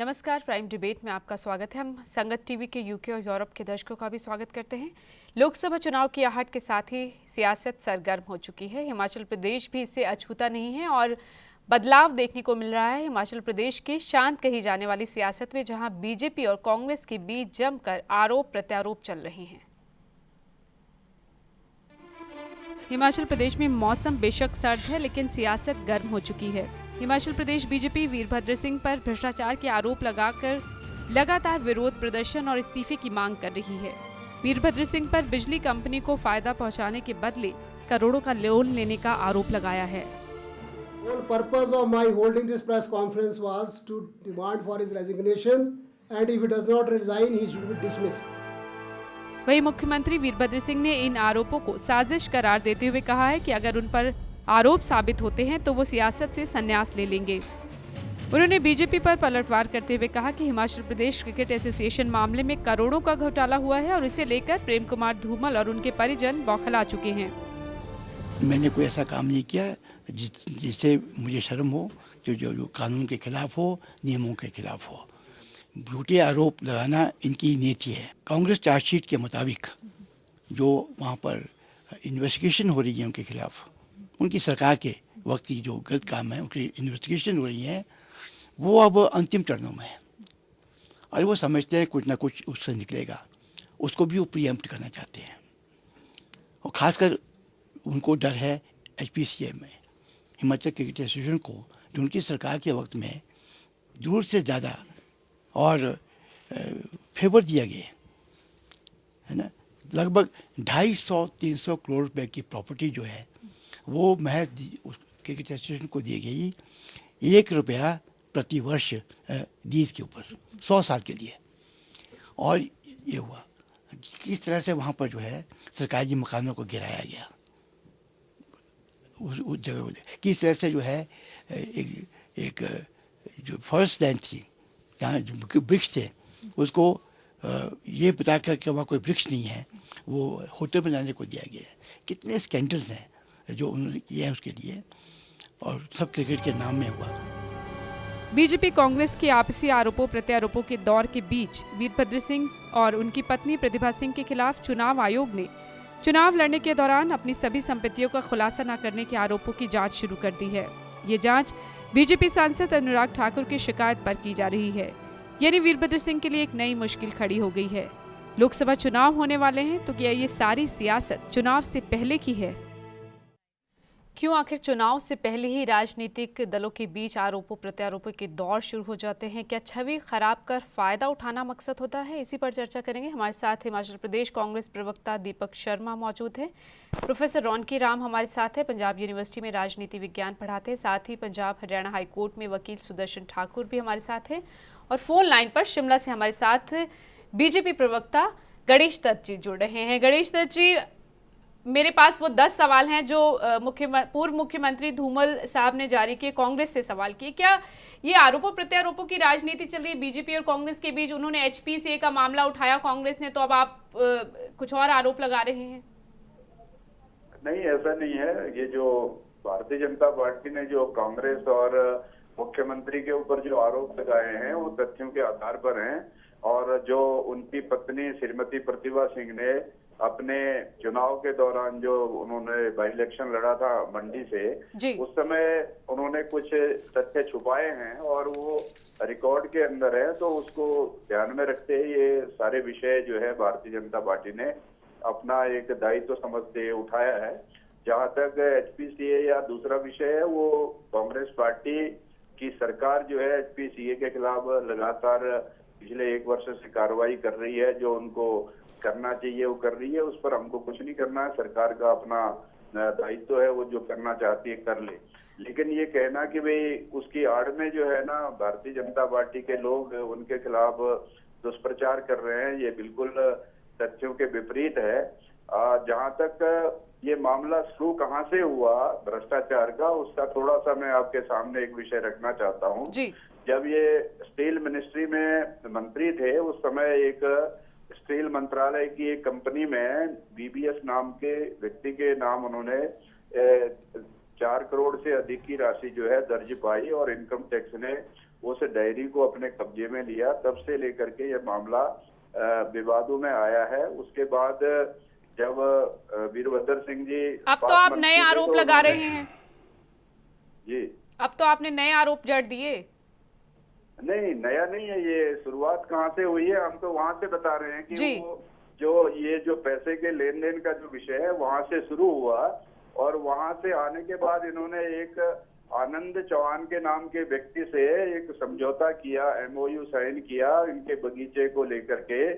नमस्कार, prime debate में आपका स्वागत है। हम संगत टीवी के यूके और यूरोप के दर्शकों का भी स्वागत करते हैं। लोकसभा चुनाव की आहट के साथ ही सियासत सरगर्म हो चुकी है। हिमाचल प्रदेश भी इससे अछूता नहीं है और बदलाव देखने को मिल रहा है। हिमाचल प्रदेश की शांत कही जाने वाली सियासत में जहां बीजेपी और कांग्रेस के बीच जमकर आरोप प्रत्यारोप चल रहे हैं। हिमाचल प्रदेश में मौसम बेशक सर्द है, लेकिन सियासत गर्म हो चुकी है। हिमाचल प्रदेश बीजेपी वीरभद्र सिंह पर भ्रष्टाचार के आरोप लगाकर लगातार विरोध प्रदर्शन और इस्तीफे की मांग कर रही है। वीरभद्र सिंह पर बिजली कंपनी को फायदा पहुंचाने के बदले करोड़ों का लोन लेने का आरोप लगाया है। whole purpose of my holding this press conference was to demand for his resignation, and if he does not resign, he should be dismissed. वहीं मुख्यमंत्री वीरभद्र सिंह ने इन आरोपों को साजिश करार देते हुए कहा है कि अगर उन पर आरोप साबित होते हैं तो वो सियासत से संन्यास ले लेंगे। उन्होंने बीजेपी पर पलटवार करते हुए कहा कि हिमाचल प्रदेश क्रिकेट एसोसिएशन मामले में करोड़ों का घोटाला हुआ है और इसे लेकर प्रेम कुमार धूमल और उनके परिजन बौखला चुके हैं। मैंने कोई ऐसा काम नहीं किया जिससे मुझे शर्म हो, जो कानून के खिलाफ हो, नियमों के खिलाफ हो। झूठे आरोप लगाना इनकी नीति है। कांग्रेस चार्जशीट के मुताबिक जो वहाँ पर इन्वेस्टिगेशन हो रही है उनके खिलाफ, उनकी सरकार के वक्त की जो गलत काम है उनकी इन्वेस्टिगेशन हो रही है, वो अब अंतिम चरणों में है और वो समझते हैं कुछ ना कुछ उससे निकलेगा। उसको भी वो प्रीएम्प्ट करना चाहते हैं और ख़ासकर उनको डर है HPCA में, हिमाचल क्रिकेट एसोसिएशन को, जो उनकी सरकार के वक्त में जरूरत से ज़्यादा और फेवर दिया गया है ना। लगभग 250-300 करोड़ रुपए की प्रॉपर्टी जो है वो महज क्रिकेट एसोसिएशन को दी गई 1 रुपया प्रति वर्ष लीज के ऊपर 100 साल के लिए। और ये हुआ किस तरह से वहाँ पर जो है सरकारी मकानों को गिराया गया, उस जगह को किस तरह से जो है एक जो फॉरेस्ट लैंड थी जहाँ जो वृक्ष थे उसको ये बता कर कि वहाँ कोई वृक्ष नहीं है वो होटल बनाने को दिया गया है। कितने स्कैंडल्स हैं जो उन्होंने किए हैं उसके लिए, और सब क्रिकेट के नाम में हुआ। बीजेपी कांग्रेस के आपसी आरोपों प्रत्यारोपों के दौर के बीच वीरभद्र सिंह और उनकी पत्नी प्रतिभा सिंह के खिलाफ चुनाव आयोग ने चुनाव लड़ने के दौरान अपनी सभी संपत्तियों का खुलासा न करने के आरोपों की जांच शुरू कर दी है। ये जांच बीजेपी सांसद अनुराग ठाकुर की शिकायत पर की जा रही है। यानी वीरभद्र सिंह के लिए एक नई मुश्किल खड़ी हो गई है। लोकसभा चुनाव होने वाले हैं, तो क्या ये सारी सियासत चुनाव से पहले की है? क्यों आखिर चुनाव से पहले ही राजनीतिक दलों के बीच आरोपों प्रत्यारोपों के दौर शुरू हो जाते हैं? क्या छवि खराब कर फायदा उठाना मकसद होता है? इसी पर चर्चा करेंगे। हमारे साथ हिमाचल प्रदेश कांग्रेस प्रवक्ता दीपक शर्मा मौजूद हैं। प्रोफेसर रौनकी राम हमारे साथ है, पंजाब यूनिवर्सिटी में राजनीति विज्ञान पढ़ाते हैं। साथ ही पंजाब हरियाणा हाईकोर्ट में वकील सुदर्शन ठाकुर भी हमारे साथ हैं। और फोन लाइन पर शिमला से हमारे साथ बीजेपी प्रवक्ता गणेश दत्त जी जुड़ रहे हैं। गणेश दत्त जी, मेरे पास वो 10 सवाल हैं जो पूर्व मुख्यमंत्री धूमल साहब ने जारी किए, कांग्रेस से सवाल किए। क्या ये आरोपों प्रत्यारोपों की राजनीति चल रही है बीजेपी और कांग्रेस के बीच? उन्होंने HPCA का मामला उठाया कांग्रेस ने, तो अब आप कुछ और आरोप लगा रहे हैं। नहीं, ऐसा नहीं है। ये जो भारतीय जनता पार्टी ने जो कांग्रेस और मुख्यमंत्री के ऊपर जो आरोप लगाए हैं वो तथ्यों के आधार पर हैं, और जो उनकी पत्नी श्रीमती प्रतिभा सिंह ने अपने चुनाव के दौरान जो उन्होंने बाई इलेक्शन लड़ा था मंडी से, उस समय उन्होंने कुछ तथ्य छुपाए हैं और वो रिकॉर्ड के अंदर है, तो उसको ध्यान में रखते हुए ये सारे विषय जो है भारतीय जनता पार्टी ने अपना एक दायित्व समझते उठाया है। जहां तक HPCA या दूसरा विषय है, वो कांग्रेस पार्टी की सरकार जो है HPCA के खिलाफ लगातार पिछले 1 वर्ष से कार्रवाई कर रही है। जो उनको करना चाहिए वो कर रही है, उस पर हमको कुछ नहीं करना है। सरकार का अपना दायित्व है, वो जो करना चाहती है कर ले। लेकिन ये कहना कि भाई उसकी आड़ में जो है ना भारतीय जनता पार्टी के लोग उनके खिलाफ दुष्प्रचार कर रहे हैं, ये बिल्कुल तथ्यों के विपरीत है। जहां तक ये मामला शुरू कहां से हुआ भ्रष्टाचार का, उसका थोड़ा सा मैं आपके सामने एक विषय रखना चाहता हूं। जब ये स्टील मिनिस्ट्री में मंत्री थे, उस समय एक स्टील मंत्रालय की एक कंपनी में BBS नाम के व्यक्ति के नाम उन्होंने 4 करोड़ से अधिक की राशि जो है दर्ज पाई, और इनकम टैक्स ने उस डायरी को अपने कब्जे में लिया, तब से लेकर के ये मामला विवादों में आया है। उसके बाद जब वीरभद्र सिंह जी अब तो आप नए आरोप लगा रहे हैं जी, अब तो आपने नए आरोप जड़ दिए। नहीं, नया नहीं है, ये शुरुआत कहाँ से हुई है हम तो वहां से बता रहे हैं कि वो जो पैसे के लेन देन का जो विषय है वहां से शुरू हुआ, और वहां से आने के बाद इन्होंने एक आनंद चौहान के नाम के व्यक्ति से एक समझौता किया, MOU साइन किया इनके बगीचे को लेकर के,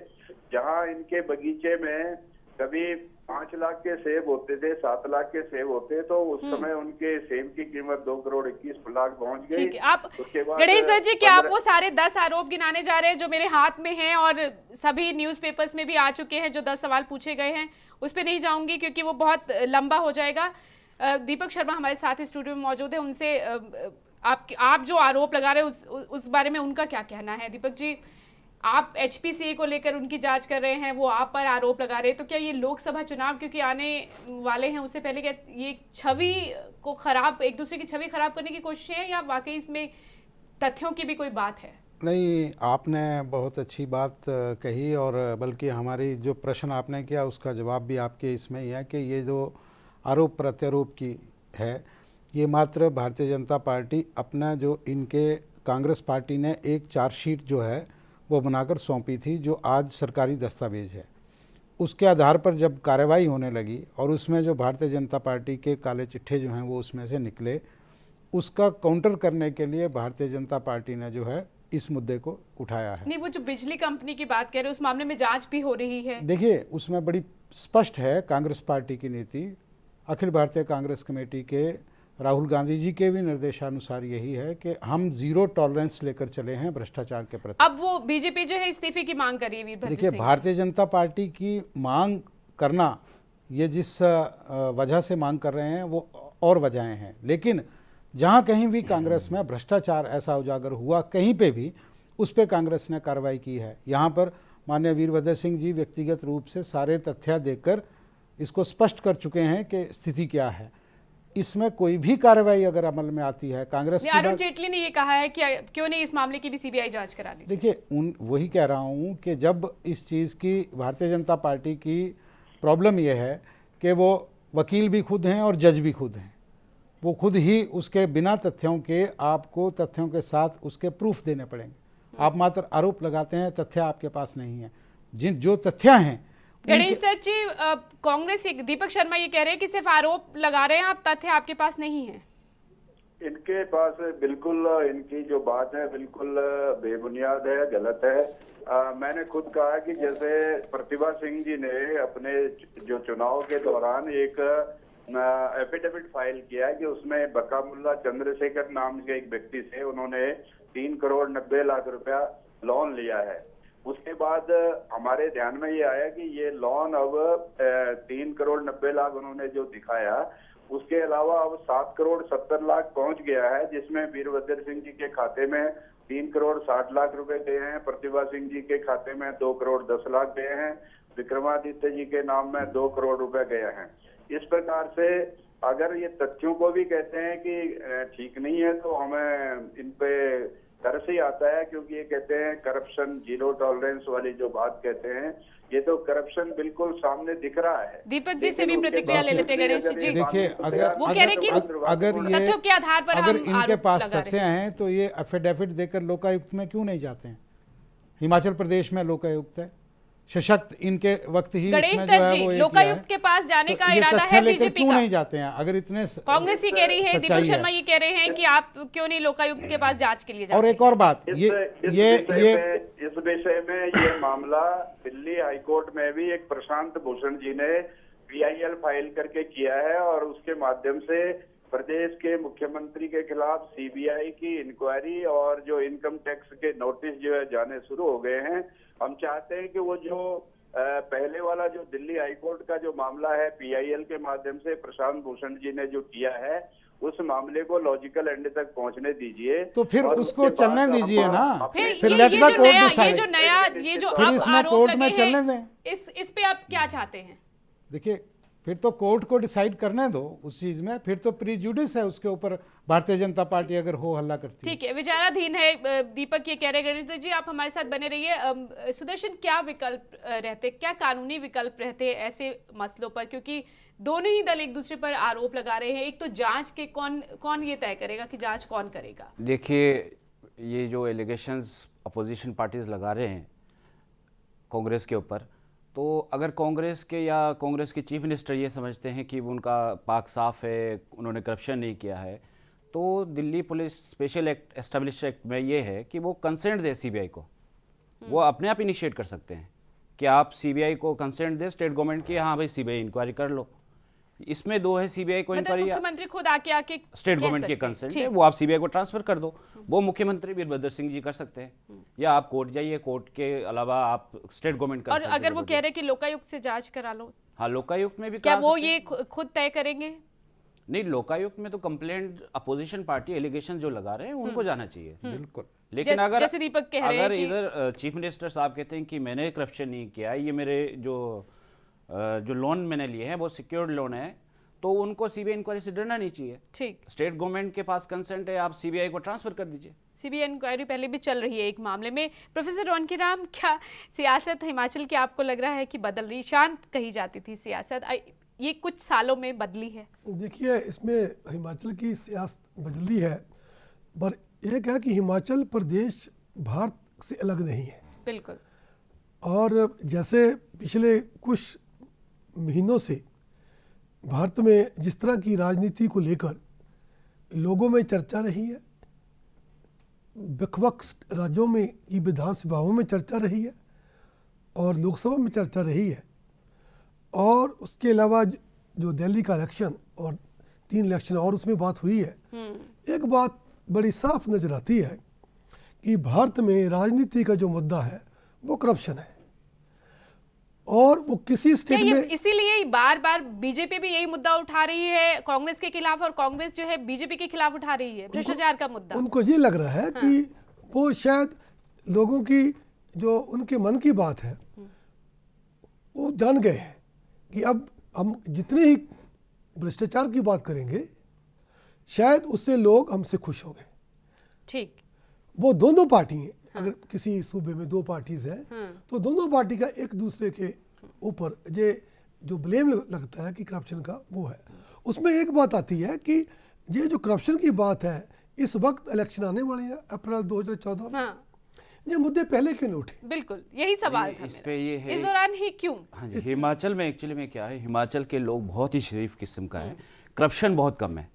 जहां इनके बगीचे में कभी 5 लाख के सेब होते थे, 7 लाख के सेब होते, तो उस समय उनके सेब की कीमत 2 करोड़ 21 लाख पहुंच गई। ठीक है, आप गणेश दत्त जी, क्या आप वो सारे 10 आरोप गिनाने जा रहे हैं जो मेरे हाथ में हैं और सभी न्यूज़पेपर्स में भी आ चुके हैं, जो 10 सवाल पूछे गए हैं, उस पर नहीं जाऊंगी क्योंकि वो बहुत लंबा हो जाएगा। दीपक शर्मा हमारे साथ स्टूडियो में मौजूद है, उनसे आप जो आरोप लगा रहे हैं उस बारे में उनका क्या कहना है। दीपक जी, आप HPCA को लेकर उनकी जांच कर रहे हैं, वो आप पर आरोप लगा रहे हैं, तो क्या ये लोकसभा चुनाव क्योंकि आने वाले हैं उससे पहले क्या ये छवि को खराब, एक दूसरे की छवि खराब करने की कोशिश है, या वाकई इसमें तथ्यों की भी कोई बात है? नहीं, आपने बहुत अच्छी बात कही, और बल्कि हमारी जो प्रश्न आपने किया उसका जवाब भी आपके इसमें ही है कि ये जो आरोप प्रत्यारोप की है, ये मात्र भारतीय जनता पार्टी अपना जो इनके कांग्रेस पार्टी ने एक चार्जशीट जो है वो बनाकर सौंपी थी, जो आज सरकारी दस्तावेज है, उसके आधार पर जब कार्रवाई होने लगी और उसमें जो भारतीय जनता पार्टी के काले चिट्ठे जो हैं वो उसमें से निकले, उसका काउंटर करने के लिए भारतीय जनता पार्टी ने जो है इस मुद्दे को उठाया है। नहीं, वो जो बिजली कंपनी की बात कह रहे हैं उस मामले में जांच भी हो रही है। देखिए, उसमें बड़ी स्पष्ट है कांग्रेस पार्टी की नीति। अखिल भारतीय कांग्रेस कमेटी के राहुल गांधी जी के भी निर्देशानुसार यही है कि हम 0 टॉलरेंस लेकर चले हैं भ्रष्टाचार के प्रति। अब वो बीजेपी जो है इस्तीफे की मांग कर रही है वीरभद्र देखिए, सिंह। भारतीय जनता पार्टी की मांग करना, ये जिस वजह से मांग कर रहे हैं वो और वजहें हैं, लेकिन जहां कहीं भी कांग्रेस में भ्रष्टाचार ऐसा उजागर हुआ कहीं पे भी, उस पर कांग्रेस ने कार्रवाई की है। यहाँ पर माननीय वीरभद्र सिंह जी व्यक्तिगत रूप से सारे तथ्य देकर इसको स्पष्ट कर चुके हैं कि स्थिति क्या है। इसमें कोई भी कार्रवाई अगर अमल में आती है, कांग्रेस की अरुण जेटली ने ये कहा है कि क्यों नहीं इस मामले की भी CBI जांच करा ली। देखिए, वही कह रहा हूँ कि जब इस चीज़ की भारतीय जनता पार्टी की प्रॉब्लम यह है कि वो वकील भी खुद हैं और जज भी खुद हैं, वो खुद ही उसके बिना तथ्यों के आपको तथ्यों के साथ उसके प्रूफ देने पड़ेंगे। आप मात्र आरोप लगाते हैं, तथ्य आपके पास नहीं है। जो तथ्य हैं, गणेश दत्त जी, कांग्रेस दीपक शर्मा ये कह रहे हैं कि सिर्फ आरोप लगा रहे हैं आप, तथ्य आपके पास नहीं है। इनके पास बिल्कुल, इनकी जो बात है बिल्कुल बेबुनियाद है, गलत है। मैंने खुद कहा कि जैसे प्रतिभा सिंह जी ने अपने जो चुनाव के दौरान एक एफिडेविट फाइल किया कि उसमें बकामुल्ला चंद्रशेखर नाम के एक व्यक्ति से उन्होंने 3 करोड़ 90 लाख रुपया लोन लिया है। उसके बाद हमारे ध्यान में ये आया कि ये लोन अब 3 करोड़ 90 लाख उन्होंने जो दिखाया, उसके अलावा अब 7 करोड़ 70 लाख पहुंच गया है, जिसमें वीरभद्र सिंह जी के खाते में 3 करोड़ 60 लाख रुपए गए हैं, प्रतिभा सिंह जी के खाते में 2 करोड़ 10 लाख गए हैं, विक्रमादित्य जी के नाम में 2 करोड़ रुपए गए हैं। इस प्रकार से अगर ये तथ्यों को भी कहते हैं कि ठीक नहीं है, तो हमें इन पे तरस ही आता है, क्योंकि ये कहते हैं करप्शन 0 टॉलरेंस वाली जो बात कहते हैं, ये तो करप्शन बिल्कुल सामने दिख रहा है। दीपक जी से भी प्रतिक्रिया ले लेते गणेश जी। देखिए, वो कह रहे कि अगर ये तथ्यों के आधार पर अगर हम इनके आरोप पास लगा रहे तथ्य हैं तो ये एफिडेविट देकर लोकायुक्त में क्यों नहीं जाते हैं? हिमाचल प्रदेश में लोकायुक्त है, सशक्त इनके वक्त ही गणेश उसमें जो दत्त है जी, वो लोकायुक्त के पास जाने का इरादा है बीजेपी क्यों का? नहीं जाते हैं? अगर इतने कांग्रेस ही कह रही है, दीपक शर्मा ये कह रहे हैं कि आप क्यों नहीं लोकायुक्त के पास जांच के लिए जाते? और एक और बात, इस विषय में ये मामला दिल्ली हाईकोर्ट में भी एक प्रशांत भूषण जी ने PIL फाइल करके किया है, और उसके माध्यम से प्रदेश के मुख्यमंत्री के खिलाफ CBI की इंक्वायरी और जो इनकम टैक्स के नोटिस जो है जाने शुरू हो गए हैं। हम चाहते हैं कि वो जो पहले वाला जो दिल्ली हाईकोर्ट का जो मामला है PIL के माध्यम से प्रशांत भूषण जी ने जो किया है, उस मामले को लॉजिकल एंड तक पहुंचने दीजिए, तो फिर उसको चलने दीजिए ना। फिर फिर ये जो फिर अब इसमें आरोप कोर्ट में लगे चलने हैं, दें। इस पे आप क्या चाहते हैं? देखिए, फिर तो कोर्ट को डिसाइड करने दो उस चीज़ में, फिर तो प्रीजुडिस है उसके ऊपर भारतीय जनता पार्टी अगर हो हल्ला करती है। ठीक है, विचाराधीन है। दीपक ये कह रहे हैं, गणेश जी आप हमारे साथ बने रहिए। सुदर्शन, क्या विकल्प रहते, क्या कानूनी विकल्प रहते ऐसे मसलों पर, क्योंकि दोनों ही दल एक दूसरे पर आरोप लगा रहे हैं। एक तो जांच के कौन ये तय करेगा कि जांच कौन करेगा? देखिए, ये जो एलिगेशंस अपोजिशन पार्टीज लगा रहे हैं कांग्रेस के ऊपर, तो अगर कांग्रेस के या कांग्रेस के चीफ मिनिस्टर ये समझते हैं कि उनका पाक साफ है, उन्होंने करप्शन नहीं किया है, तो Delhi police special act establish act में ये है कि वो कंसेंट दे सीबीआई को। वो अपने आप इनिशिएट कर सकते हैं कि आप सीबीआई को कंसेंट दे स्टेट गवर्नमेंट की, हाँ भाई सीबीआई इंक्वायरी कर लो। इसमें दो है, सीबीआई को मतलब इंक्वायरी, मुख्यमंत्री खुद आके स्टेट गवर्नमेंट के कंसेंट है, वो आप सीबीआई को ट्रांसफर कर दो। वो मुख्यमंत्री वीरभद्र सिंह जी कर सकते हैं, या आप कोर्ट जाइए, कोर्ट के अलावा आप स्टेट गवर्नमेंट और अगर वो कह रहे हैं कि लोकायुक्त से जांच करा लो, हाँ लोकायुक्त में भी क्या करा वो सकते ये खुद तय करेंगे? नहीं, लोकायुक्त में तो कंप्लेंट अपोजिशन पार्टी एलिगेशन जो लगा रहे हैं उनको जाना चाहिए। बिल्कुल। लेकिन अगर जैसे दीपक कह रहे हैं अगर कि इधर चीफ मिनिस्टर साहब कहते हैं कि मैंने करप्शन नहीं किया, ये मेरे जो लोन मैंने लिए हैं वो सिक्योर्ड लोन है, तो उनको सीबीआई इंक्वायरी से डरना नहीं चाहिए। ठीक, स्टेट गवर्नमेंट के पास कंसेंट है, आप सीबीआई को ट्रांसफर कर दीजिए। सीबीआई इंक्वायरी पहले भी चल रही है एक मामले में। प्रोफेसर रौनकी राम, क्या सियासत हिमाचल की आपको लग रहा है कि बदल रही? शांत कही जाती थी सियासत, ये कुछ सालों में बदली है? देखिए, इसमें हिमाचल की सियासत बदली है, पर एक है कि हिमाचल प्रदेश भारत से अलग नहीं है। बिल्कुल। और जैसे पिछले कुछ महीनों से भारत में जिस तरह की राजनीति को लेकर लोगों में चर्चा रही है, वक्-वक् राज्यों में की विधानसभाओं में चर्चा रही है और लोकसभा में चर्चा रही है, और उसके अलावा जो दिल्ली का इलेक्शन और 3 इलेक्शन और उसमें बात हुई है, एक बात बड़ी साफ नजर आती है कि भारत में राजनीति का जो मुद्दा है वो करप्शन है, और वो किसी स्टेट में, इसीलिए बार बार बीजेपी भी यही मुद्दा उठा रही है कांग्रेस के खिलाफ, और कांग्रेस जो है बीजेपी के खिलाफ उठा रही है भ्रष्टाचार का मुद्दा। उनको ये लग रहा है कि वो शायद लोगों की जो उनके मन की बात है वो जान गए हैं कि अब हम जितने ही भ्रष्टाचार की बात करेंगे शायद उससे लोग हमसे खुश होंगे। ठीक, वो दोनों पार्टी हैं, अगर किसी सूबे में 2 पार्टीज हैं तो दोनों पार्टी का एक दूसरे के ऊपर ये जो ब्लेम लगता है कि करप्शन का, वो है। उसमें एक बात आती है कि ये जो करप्शन की बात है, इस वक्त इलेक्शन आने वाले हैं अप्रैल 2014 में, ये मुद्दे पहले क्यों नहीं उठे? बिल्कुल यही सवाल था इस पे ये है, इस दौरान ही क्यों? हाँ जी, हिमाचल में एक्चुअली में क्या है, हिमाचल के लोग बहुत ही शरीफ किस्म का है, करप्शन बहुत कम है।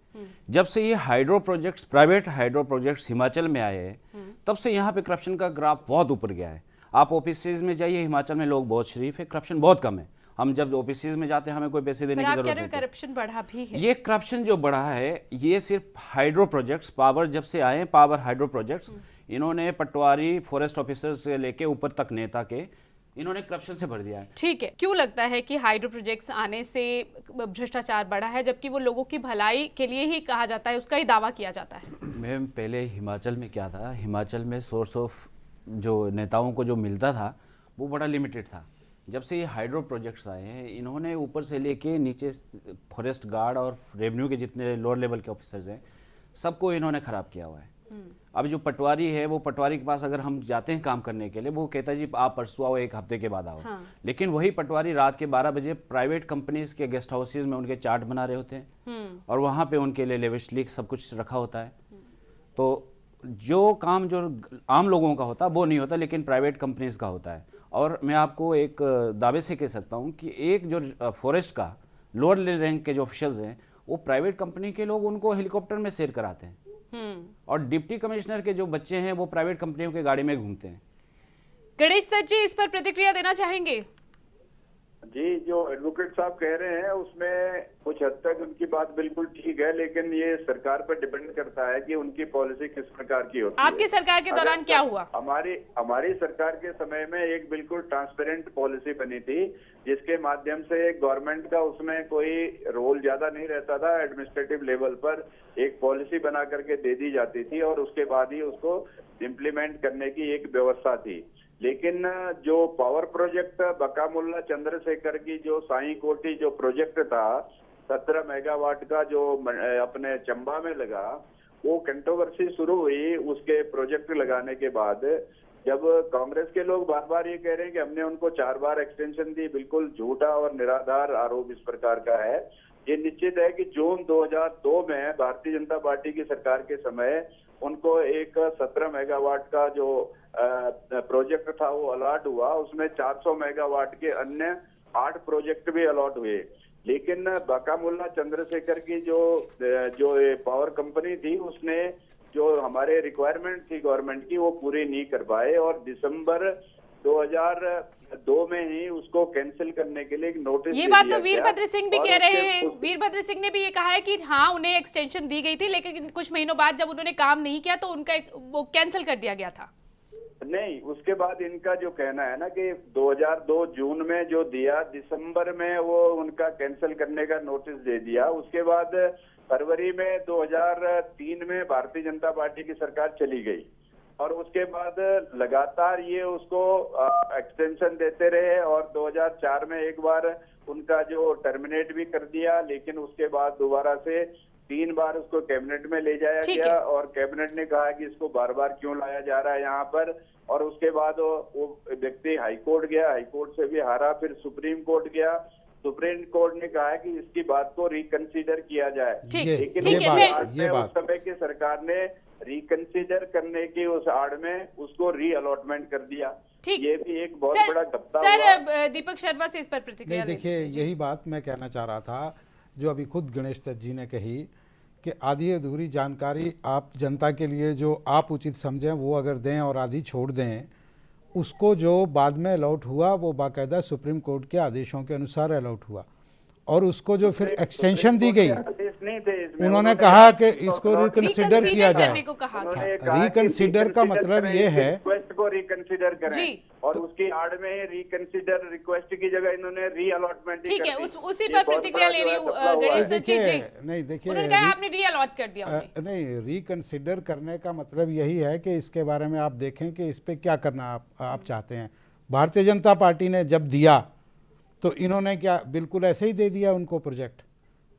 जब से ये hydro projects, private hydro projects Himachal में आए हैं, तब से यहाँ पे करप्शन का ग्राफ बहुत ऊपर गया है। आप ऑफिसेज में जाइए, हिमाचल में लोग बहुत शरीफ है, करप्शन बहुत कम है। हम जब ऑफिसेज में जाते हैं हमें कोई पैसे देने की जरूरत नहीं। करप्शन बढ़ा भी है। ये करप्शन जो बढ़ा है ये सिर्फ हाइड्रो प्रोजेक्ट्स, पावर जब से आए पावर हाइड्रो प्रोजेक्ट्स, इन्होंने पटवारी फॉरेस्ट ऑफिसर से लेके ऊपर तक नेता के इन्होंने करप्शन से भर दिया है। ठीक है, क्यों लगता है कि हाइड्रो प्रोजेक्ट्स आने से भ्रष्टाचार बढ़ा है, जबकि वो लोगों की भलाई के लिए ही कहा जाता है, उसका ही दावा किया जाता है? मैम, पहले हिमाचल में क्या था, हिमाचल में सोर्स ऑफ जो नेताओं को जो मिलता था वो बड़ा लिमिटेड था। जब से ये हाइड्रो प्रोजेक्ट्स आए हैं, इन्होंने ऊपर से लेके नीचे फॉरेस्ट गार्ड और रेवेन्यू के जितने लोअर लेवल के ऑफिसर्स हैं सबको इन्होंने ख़राब किया हुआ है। अब जो पटवारी है, वो पटवारी के पास अगर हम जाते हैं काम करने के लिए, वो कहता है जी आप परसों आओ, 1 हफ्ते के बाद आओ। लेकिन वही पटवारी रात के 12 बजे प्राइवेट कंपनीज के गेस्ट हाउसेज में उनके चार्ट बना रहे होते हैं और वहाँ पे उनके लिए लेविशली सब कुछ रखा होता है। तो जो काम जो आम लोगों का होता है वो नहीं होता, लेकिन प्राइवेट कंपनीज का होता है। और मैं आपको एक दावे से कह सकता हूँ कि एक जो फॉरेस्ट का लोअर रैंक के जो ऑफिशियल्स हैं, वो प्राइवेट कंपनी के लोग उनको हेलीकॉप्टर में सैर कराते हैं, और डिप्टी कमिश्नर के जो बच्चे हैं वो प्राइवेट कंपनियों के गाड़ी में घूमते हैं। गणेश दत्त जी इस पर प्रतिक्रिया देना चाहेंगे? जी, जो एडवोकेट साहब कह रहे हैं उसमें कुछ हद तक उनकी बात बिल्कुल ठीक है, लेकिन ये सरकार पर डिपेंड करता है कि उनकी पॉलिसी किस प्रकार की होती है। आपकी सरकार के दौरान क्या हुआ? हमारी सरकार के समय में एक बिल्कुल ट्रांसपेरेंट पॉलिसी बनी थी, जिसके माध्यम से गवर्नमेंट का उसमें कोई रोल ज्यादा नहीं रहता था। एडमिनिस्ट्रेटिव लेवल पर एक पॉलिसी बना करके दे दी जाती थी और उसके बाद ही उसको इम्प्लीमेंट करने की एक व्यवस्था थी। लेकिन जो पावर प्रोजेक्ट बकामुल्ला चंद्रशेखर की जो साई कोटी जो प्रोजेक्ट था 17 मेगावाट का जो अपने चंबा में लगा, वो कंट्रोवर्सी शुरू हुई उसके प्रोजेक्ट लगाने के बाद। जब कांग्रेस के लोग बार बार ये कह रहे हैं कि हमने उनको 4 बार एक्सटेंशन दी, बिल्कुल झूठा और निराधार आरोप इस प्रकार का है। ये निश्चित है कि जून 2002 में भारतीय जनता पार्टी की सरकार के समय उनको एक 17 मेगावाट का जो प्रोजेक्ट था वो अलॉट हुआ, उसमें 400 मेगावाट के अन्य 8 प्रोजेक्ट भी अलॉट हुए। लेकिन बकामुल्ला चंद्रशेखर की जो पावर कंपनी थी, उसने जो हमारे रिक्वायरमेंट थी गवर्नमेंट की वो पूरी नहीं कर पाए, और दिसंबर 2002 में ही उसको कैंसिल करने के लिए एक नोटिस ये बात तो वीरभद्र सिंह भी कह रहे हैं। वीरभद्र सिंह ने भी ये कहा है कि हाँ, उन्हें एक्सटेंशन दी गई थी, लेकिन कुछ महीनों बाद जब उन्होंने काम नहीं किया तो उनका वो कैंसिल कर दिया गया था। नहीं, उसके बाद इनका जो कहना है ना कि 2002 जून में जो दिया, दिसंबर में वो उनका कैंसिल करने का नोटिस दे दिया। उसके बाद फरवरी में 2003 में भारतीय जनता पार्टी की सरकार चली गई, और उसके बाद लगातार ये उसको एक्सटेंशन देते रहे, और 2004 में एक बार उनका जो टर्मिनेट भी कर दिया। लेकिन उसके बाद दोबारा से 3 बार उसको कैबिनेट में ले जाया गया, और कैबिनेट ने कहा कि इसको बार बार क्यों लाया जा रहा है यहाँ पर। और उसके बाद वो व्यक्ति हाईकोर्ट गया, हाईकोर्ट से भी हारा, फिर सुप्रीम कोर्ट गया। सुप्रीम कोर्ट ने कहा है कि इसकी बात को रिकंसीडर किया जाए, लेकिन उस समय की सरकार ने रिकंसीडर करने की उस आड़ में उसको री अलॉटमेंट कर दिया। ये भी एक बहुत बड़ा गप्पा हुआ। सर, दीपक शर्मा से इस पर प्रतिक्रिया। देखिए, यही बात मैं कहना चाह रहा था, जो अभी खुद गणेश दत्त जी ने कही कि आधी अधूरी जानकारी आप जनता के लिए जो आप उचित समझें वो अगर दें और आधी छोड़ दें, उसको जो बाद में अलॉट हुआ वो बाकायदा सुप्रीम कोर्ट के आदेशों के अनुसार अलॉट हुआ, और उसको जो फिर एक्सटेंशन दी गई, उन्होंने कहा कि इसको रिकंसिडर किया जाए। रिकंसिडर का मतलब ये है रिक्वेस्ट को रिकंसिडर करें, और उसकी आड़ में रिकंसिडर रिक्वेस्ट की जगह इन्होंने री अलॉटमेंट। ठीक है, उसी पर प्रतिक्रिया ले रही हूँ गणेश दत्त जी। नहीं, देखिए, उन्होंने कहा आपने री अलॉट कर दिया। नहीं, रिकंसिडर करने का मतलब यही है कि इसके बारे में आप देखें कि इस पे क्या करना आप चाहते हैं। भारतीय जनता पार्टी ने जब दिया तो इन्होंने क्या बिल्कुल ऐसे ही दे दिया उनको प्रोजेक्ट,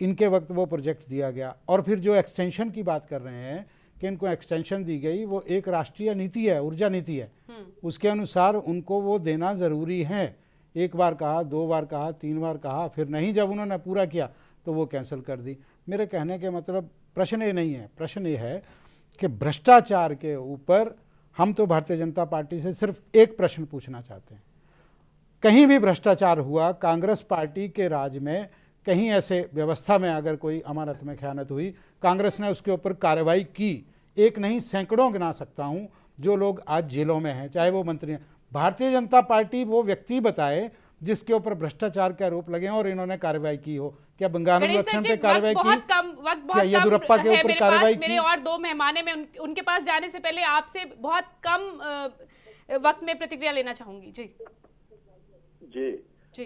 इनके वक्त वो प्रोजेक्ट दिया गया। और फिर जो एक्सटेंशन की बात कर रहे हैं कि इनको एक्सटेंशन दी गई, वो एक राष्ट्रीय नीति है, ऊर्जा नीति है, उसके अनुसार उनको वो देना ज़रूरी है। एक बार कहा, 2 बार कहा, 3 बार कहा, फिर नहीं, जब उन्होंने पूरा किया तो वो कैंसिल कर दी। मेरे कहने के मतलब प्रश्न ये नहीं है, प्रश्न ये है कि भ्रष्टाचार के ऊपर हम तो भारतीय जनता पार्टी से सिर्फ एक प्रश्न पूछना चाहते हैं, कहीं भी भ्रष्टाचार हुआ, कांग्रेस पार्टी के राज में कहीं ऐसे व्यवस्था में अगर कोई अमानत में खयानत हुई, कांग्रेस ने उसके ऊपर कार्रवाई की? एक नहीं, सैकड़ों गिना सकता हूं जो लोग आज जेलों में हैं, चाहे वो मंत्री हैं। भारतीय जनता पार्टी वो व्यक्ति बताए जिसके ऊपर भ्रष्टाचार के आरोप लगे और इन्होंने कार्रवाई की हो। क्या बंगाल इलेक्शन पे कार्रवाई की? क्या येदियुरप्पा के ऊपर कार्रवाई की? मेरे और 2 मेहमान हैं, मैं उनके पास जाने से पहले आपसे बहुत कम वक्त में प्रतिक्रिया लेना चाहूंगी। जी,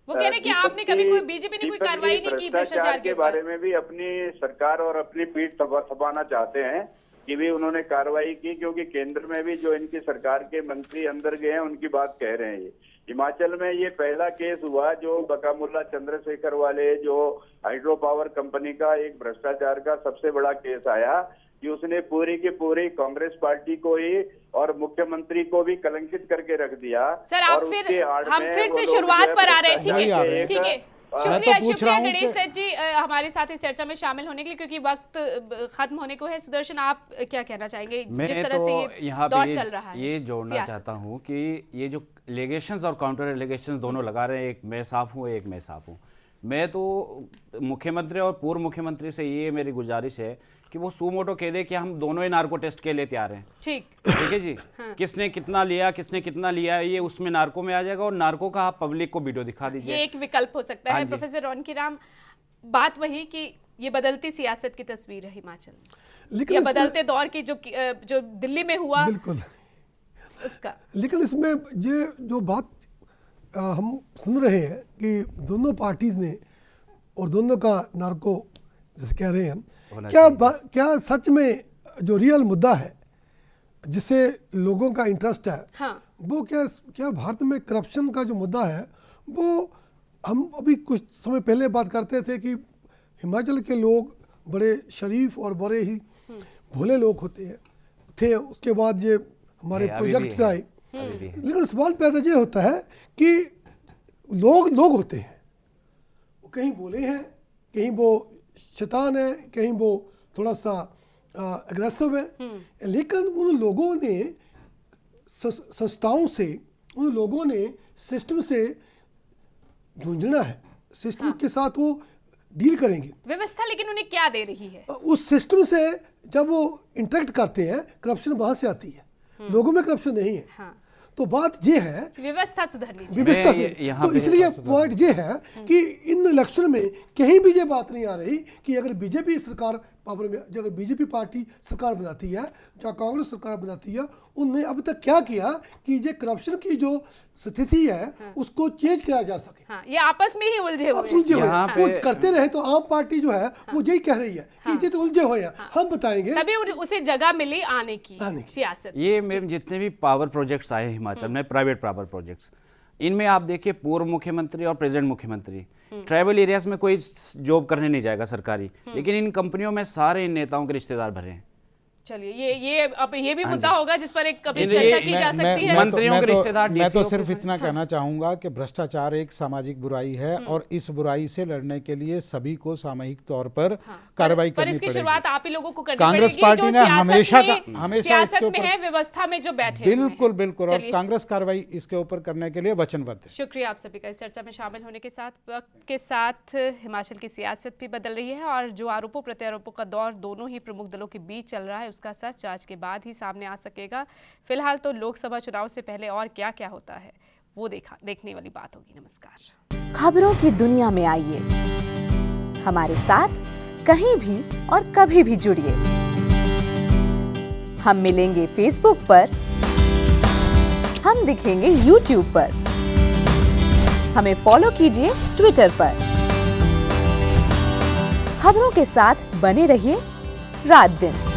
वो कह रहे हैं कि आपने कभी कोई बीजेपी ने कोई कार्रवाई नहीं की भ्रष्टाचार के बारे में भी अपनी सरकार और अपनी पीठ थपथपाना चाहते हैं कि भी उन्होंने कार्रवाई की, क्योंकि केंद्र में भी जो इनकी सरकार के मंत्री अंदर गए हैं उनकी बात कह रहे हैं। ये हिमाचल में ये पहला केस हुआ जो बकामुल्ला चंद्रशेखर वाले जो हाइड्रो पावर कंपनी का एक भ्रष्टाचार का सबसे बड़ा केस आया कि उसने पूरी की पूरी कांग्रेस पार्टी को ही और मुख्यमंत्री को भी कलंकित करके रख दिया। सर, आप हम फिर से शुरुआत पर आ रहे हैं। ठीक है, शुक्रिया गणेश दत्त जी हमारे साथ इस चर्चा में शामिल होने के लिए, क्योंकि वक्त खत्म होने को है। सुदर्शन, आप क्या कहना चाहेंगे जिस तरह से ये दौर चल रहा है? ये जोड़ना चाहता हूँ कि ये जो एलिगेशंस और काउंटर एलिगेशंस दोनों लगा रहे हैं, एक मैं साफ हूँ, एक मैं साफ हूँ। मैं तो मुख्यमंत्री और पूर्व मुख्यमंत्री से ये मेरी गुजारिश है कि वो सुमोटो कह दे कि हम दोनों ही नार्को टेस्ट के लिए तैयार हैं। ठीक है जी। हाँ। किसने कितना लिया ये उसमें नार्को में आ जाएगा, और नार्को का आप पब्लिक को वीडियो दिखा दीजिए, ये एक विकल्प हो सकता है। प्रोफेसर रौनकी राम, बात वही कि ये बदलती सियासत की तस्वीर है हिमाचल, लेकिन ये बदलते दौर की जो दिल्ली में हुआ, बिल्कुल उसका। लेकिन इसमें ये जो बात हम सुन रहे हैं कि दोनों पार्टीज ने और दोनों का नार्को जैसे कह रहे हैं, क्या सच में जो रियल मुद्दा है जिससे लोगों का इंटरेस्ट है, हाँ, वो क्या भारत में करप्शन का जो मुद्दा है, वो हम अभी कुछ समय पहले बात करते थे कि हिमाचल के लोग बड़े शरीफ और बड़े ही भोले लोग होते हैं थे। उसके बाद ये हमारे प्रोजेक्ट्स आए, लेकिन सवाल पैदा ये होता है कि लोग होते हैं, वो कहीं भोले हैं, कहीं वो शैतान है, कहीं वो थोड़ा सा एग्रेसिव है, लेकिन उन लोगों ने संस्थाओं से, उन लोगों ने सिस्टम से झुंझना है, सिस्टम के साथ वो डील करेंगे। व्यवस्था लेकिन उन्हें क्या दे रही है? उस सिस्टम से जब वो इंटरेक्ट करते हैं, करप्शन वहां से आती है, लोगों में करप्शन नहीं है। हाँ। तो बात ये है व्यवस्था सुधरनी चाहिए। व्यवस्था से, तो इसलिए पॉइंट ये है कि इन इलेक्शन में कहीं भी ये बात नहीं आ रही कि अगर बीजेपी सरकार पावर में, अगर बीजेपी पार्टी सरकार बनाती है या कांग्रेस सरकार बनाती है, उनने अब तक क्या किया कि ये करप्शन की जो स्थिति है उसको चेंज किया जा सके। हाँ, ये आपस में ही उलझे हुए हैं। उलझे हुए हैं, वो करते रहे। तो आम पार्टी जो है वो यही कह रही है कि ये तो उलझे हुए हैं, हम बताएंगे, तभी उसे जगह मिली आने की सियासत। ये मैम जितने भी पावर प्रोजेक्ट्स आए हिमाचल में, प्राइवेट पावर प्रोजेक्ट्स, इनमें आप देखिए पूर्व मुख्यमंत्री और प्रेजेंट मुख्यमंत्री ट्राइबल एरियाज में कोई जॉब करने नहीं जाएगा सरकारी, लेकिन इन कंपनियों में सारे इन नेताओं के रिश्तेदार भरे हैं। चलिए ये भी मुद्दा होगा जिस पर एक कभी चर्चा की जा सकती है। मंत्रियों के रिश्तेदार, मैं तो सिर्फ इतना कहना चाहूंगा कि भ्रष्टाचार एक सामाजिक बुराई है और इस बुराई से लड़ने के लिए सभी को सामूहिक तौर पर कार्रवाई करनी पड़ेगी। इसकी शुरुआत आप ही लोगों को करनी कांग्रेस पड़ेगी, पार्टी जो ने हमेशा सियासत इसके में है, ऊपर व्यवस्था में जो बैठे बिल्कुल बिल्कुल, और कांग्रेस कार्रवाई इसके ऊपर करने के लिए वचनबद्ध है। शुक्रिया आप सभी का इस चर्चा में शामिल होने के साथ। वक्त के साथ हिमाचल की सियासत भी बदल रही है और जो आरोपों प्रत्यारोपों का दौर दोनों ही प्रमुख दलों के बीच चल रहा है, उसका सच आज के बाद ही सामने आ सकेगा। फिलहाल तो लोकसभा चुनाव से पहले और क्या क्या होता है वो देखने वाली बात होगी। नमस्कार। खबरों की दुनिया में आइए, हमारे साथ कहीं भी और कभी भी जुड़िए। हम मिलेंगे फेसबुक पर, हम दिखेंगे यूट्यूब पर, हमें फॉलो कीजिए ट्विटर पर। खबरों के साथ बने रहिए रात दिन।